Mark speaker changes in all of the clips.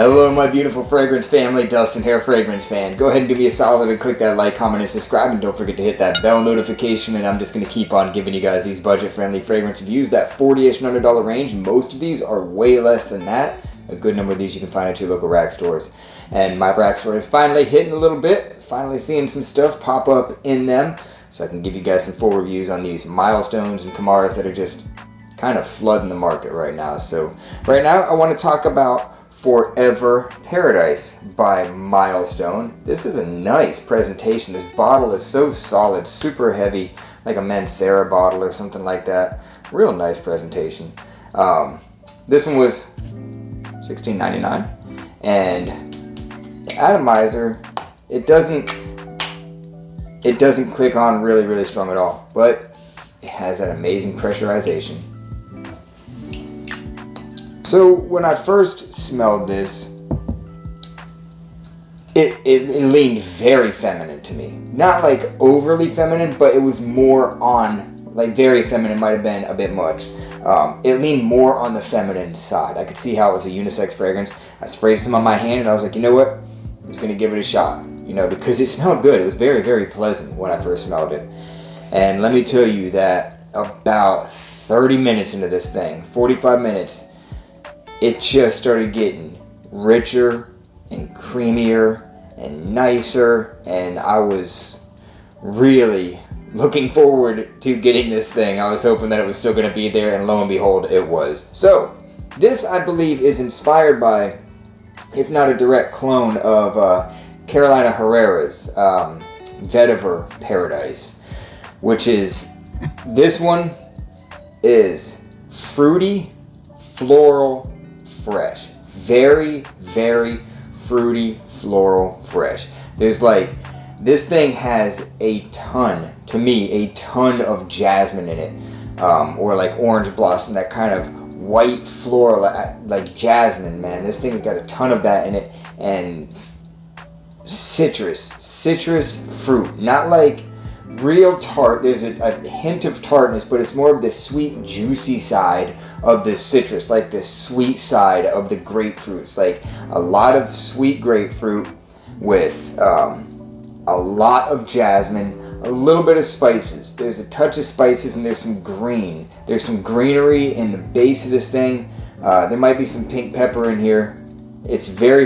Speaker 1: Hello my beautiful fragrance family, Dustin here, fragrance fan. Go ahead and do me a solid and click that like, comment, and subscribe, and don't forget to hit that bell notification. And I'm just going to keep on giving you guys these budget-friendly fragrance reviews, that $40-ish and $100 range. Most of these are way less than that. A good number of these you can find at your local rack stores. And my rack store is finally hitting a little bit, finally seeing some stuff pop up in them, so I can give you guys some full reviews on these Milestones and Camaras that are just kind of flooding the market right now. So right now I want to talk about Forever Paradise by Milestone. This is a nice presentation. This bottle is so solid, super heavy, like a Mancera bottle or something like that. Real nice presentation. This one was $16.99, and the atomizer, it doesn't click on really strong at all, but it has that amazing pressurization. So when I first smelled this, it leaned very feminine to me. Not like overly feminine, but it was more on, like very feminine might have been a bit much. It leaned more on the feminine side. I could see how it was a unisex fragrance. I sprayed some on my hand and I was like, you know what? I'm just gonna give it a shot. You know, because it smelled good. It was very pleasant when I first smelled it. And let me tell you that about 30 minutes into this thing, 45 minutes, it just started getting richer and creamier and nicer, and I was really looking forward to getting this thing. I was hoping that it was still going to be there, and lo and behold, it was. So this, I believe, is inspired by, if not a direct clone of Carolina Herrera's Vetiver Paradise, which is, this one is fruity, floral, fresh. Very fruity, floral, fresh. There's like, this thing has a ton, to me, a ton of jasmine in it. Or like orange blossom, that kind of white floral, like jasmine, man. This thing's got a ton of that in it. And citrus fruit. Not like real tart. There's a hint of tartness, but it's more of the sweet, juicy side of the citrus, like the sweet side of the grapefruits. Like a lot of sweet grapefruit with a lot of jasmine, a little bit of spices. There's a touch of spices, and there's some green. There's some greenery in the base of this thing. There might be some pink pepper in here. It's very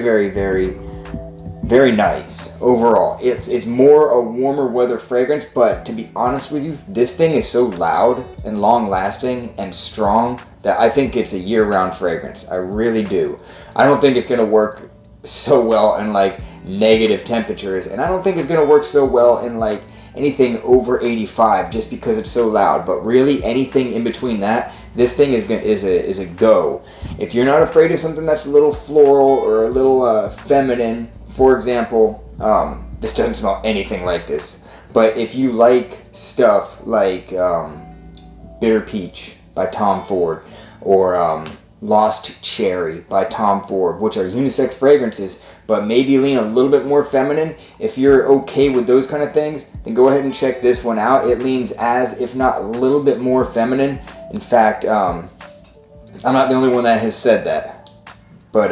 Speaker 1: nice overall. It's more a warmer weather fragrance, but to be honest with you, this thing is so loud and long lasting and strong that I think it's a year-round fragrance. I really do. I don't think it's gonna work so well in like negative temperatures, and I don't think it's gonna work so well in like anything over 85 just because it's so loud. But really anything in between that, this thing is a go. If you're not afraid of something that's a little floral or a little feminine, for example, this doesn't smell anything like this. But if you like stuff like Bitter Peach by Tom Ford, or Lost Cherry by Tom Ford, which are unisex fragrances, but maybe lean a little bit more feminine, if you're okay with those kind of things, then go ahead and check this one out. It leans as, if not a little bit more feminine. In fact, I'm not the only one that has said that. But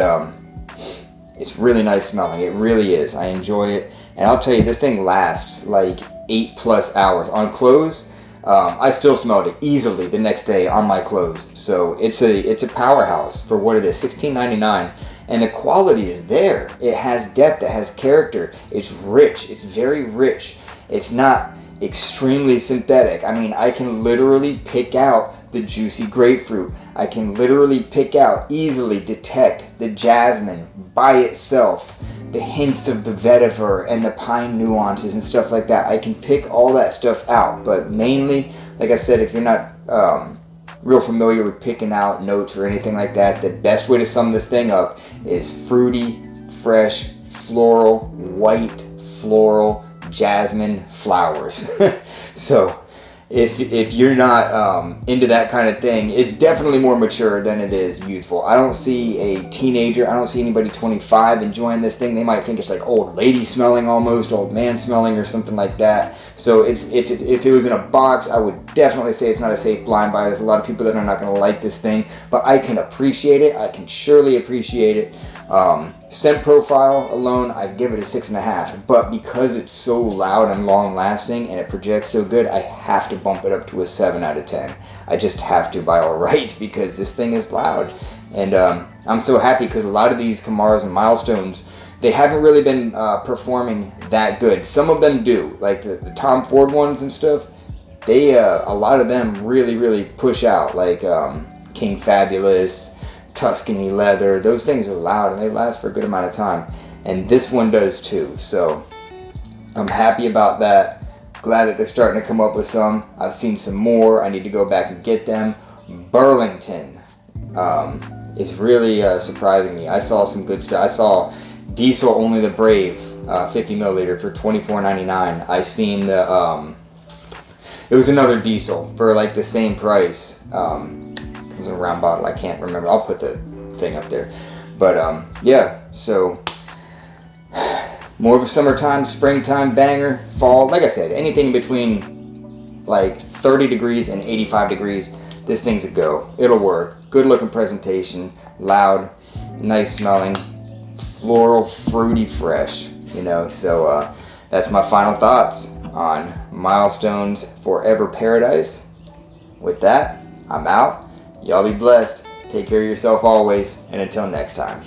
Speaker 1: it's really nice smelling. It really is. I enjoy it. And I'll tell you, this thing lasts like 8+ hours. On clothes, I still smelled it easily the next day on my clothes. So it's a powerhouse for what it is. $16.99. And the quality is there. It has depth. It has character. It's rich. It's very rich. It's not extremely synthetic. I mean, I can literally pick out the juicy grapefruit. I can literally pick out, easily detect the jasmine by itself, the hints of the vetiver and the pine nuances and stuff like that. I can pick all that stuff out, but mainly, like I said, if you're not real familiar with picking out notes or anything like that, the best way to sum this thing up is fruity, fresh, floral, white, floral, jasmine, flowers. So if you're not into that kind of thing, it's definitely more mature than it is youthful. I don't see a teenager, I don't see anybody 25 enjoying this thing. They might think it's like old lady smelling almost, old man smelling or something like that. So if it was in a box, I would definitely say it's not a safe blind buy. There's a lot of people that are not going to like this thing, but I can appreciate it. I can surely appreciate it. Scent profile alone, I'd give it a 6.5, but because it's so loud and long lasting and it projects so good, I have to bump it up to a 7 out of 10. I just have to by all rights, because this thing is loud. And I'm so happy, because a lot of these Kamaras and Milestones, they haven't really been performing that good. Some of them do, like the Tom Ford ones and stuff. They a lot of them really push out, like King Fabulous, Tuscany Leather. Those things are loud and they last for a good amount of time, and this one does too. So I'm happy about that. Glad that they're starting to come up with some. I've seen some more. I need to go back and get them. Burlington is really surprising me. I saw some good stuff. I saw Diesel Only the Brave 50 milliliter for $24.99. I seen the it was another Diesel for like the same price. It was a round bottle. I can't remember. I'll put the thing up there. But yeah, so more of a summertime, springtime banger, fall. Like I said, anything between like 30 degrees and 85 degrees, this thing's a go. It'll work. Good looking presentation, loud, nice smelling, floral, fruity, fresh. You know, so that's my final thoughts on Milestone's Forever Paradise. With that, I'm out. Y'all be blessed. Take care of yourself always, and until next time.